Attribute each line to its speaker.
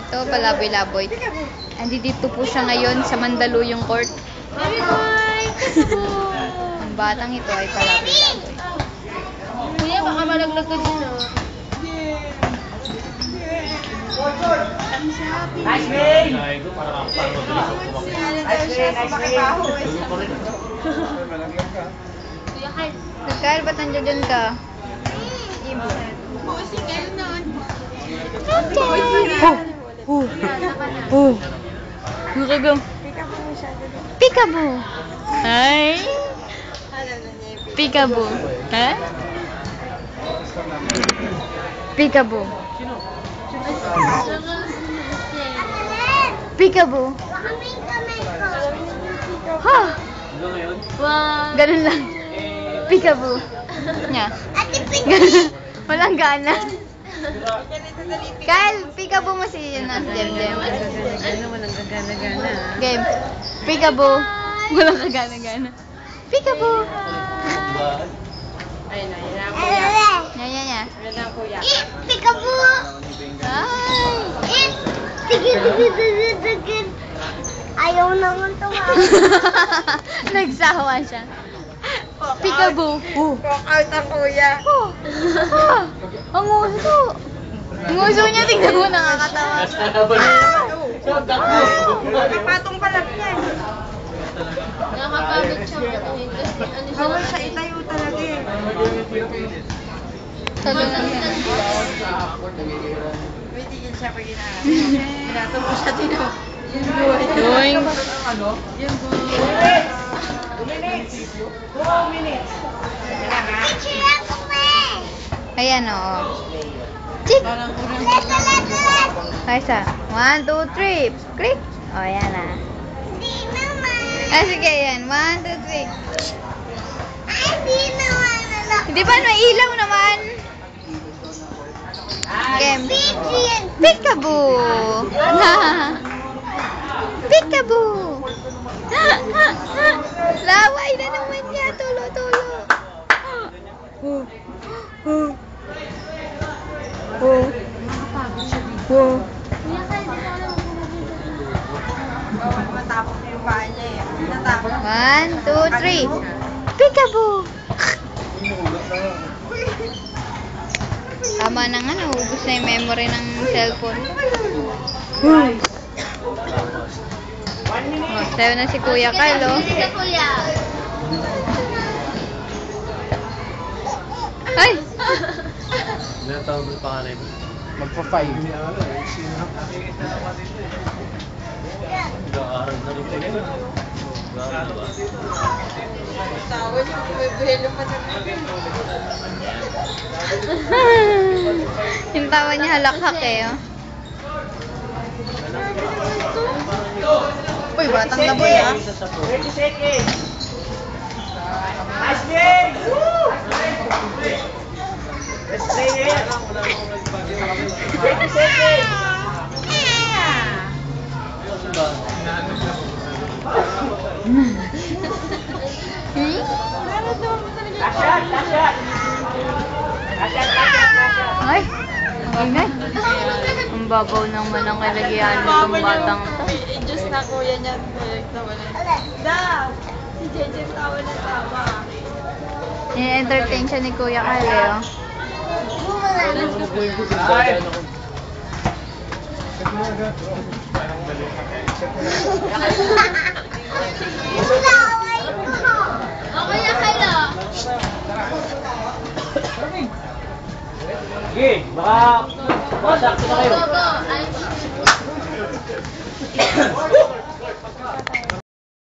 Speaker 1: Ito, palaboy-laboy. Andi dito po siya ngayon sa Mandaluyong Court.
Speaker 2: Baby boy!
Speaker 1: Ang batang ito ay palaboy-laboy.
Speaker 2: Kuya, baka malaglag ka din, oh.
Speaker 3: Nice win!
Speaker 2: Kuya Kyle.
Speaker 1: Kyle, ba't nandiyan dyan ka? Nakagam. Peekaboo. Hi. Peekaboo. Ha? Peekaboo. Peekaboo. Ha?
Speaker 2: Wow.
Speaker 1: Ganun lang. Peekaboo. Nya. Walang gana. Kyle, peekaboo mo si Jem.
Speaker 2: Ano, walang gagana-gana.
Speaker 1: Game. Peekaboo. Walang kagana-gana. Peekaboo.
Speaker 2: Ayun na, yun ang kuya.
Speaker 1: Nya.
Speaker 2: Yun ang kuya.
Speaker 1: Peekaboo.
Speaker 4: Ayaw naman tumawa.
Speaker 1: Nagsawa siya. Peekaboo.
Speaker 2: Walk-out ang kuya.
Speaker 1: Ang uso. Ang uso niya, tingnan mo, nakakatawa.
Speaker 2: Nakapatong pala niya. Nakakabit siya. Ano siya? Bawal siya itayo talaga eh.
Speaker 1: Talunan niya.
Speaker 2: May tigil siya pag inaarap. Binato mo siya din ako.
Speaker 1: Doing.
Speaker 2: Yung boy.
Speaker 3: 2 minutes! 2 minutes!
Speaker 1: Ayan, oo. Chik!
Speaker 2: Parang kurang.
Speaker 1: Ay, isa. 1, 2, 3. Click. O, ayan na. Sige, ayan. 1, 2, 3. Hindi ba? May ilaw naman. Game. Peekaboo! Peekaboo! Laway na naman niya. Tulo.
Speaker 2: Nakakapagod siya dito. Kuya Kyle, di ba alam mo bawal matapos na yung paa niya eh. Natapos.
Speaker 1: 1, 2, 3. Peekaboo! Tama na nga, naubos na yung memory ng cellphone. Oh, sayo na si Kuya Kyle, oh.
Speaker 2: Kuya.
Speaker 1: Ay!
Speaker 5: Ilang taon mo pa ka rin?
Speaker 3: Magpa-5.
Speaker 5: Nag-aaral na rin po yun. Nag-aaral na ba?
Speaker 2: Tawad, may buhelo pa naman.
Speaker 1: Yung tawa niya halakhak eh, oh.
Speaker 2: Uy, batang na boy ah.
Speaker 3: 20 seconds! Nice win! Let's play it! 20 seconds! Last shot!
Speaker 1: Ay! Ang ingay. Ang babaw naman ang kalagyan ng batang to.
Speaker 2: Diyos na kuya niya. Tawa na. Daw! Si Jeje tawa na tawa.
Speaker 1: I-entertain siya ni Kuya Kyle, eh, oh.
Speaker 2: Kuya Kyle ah.
Speaker 3: Sige, baka sakto na kayo.
Speaker 2: Go, go. Ay.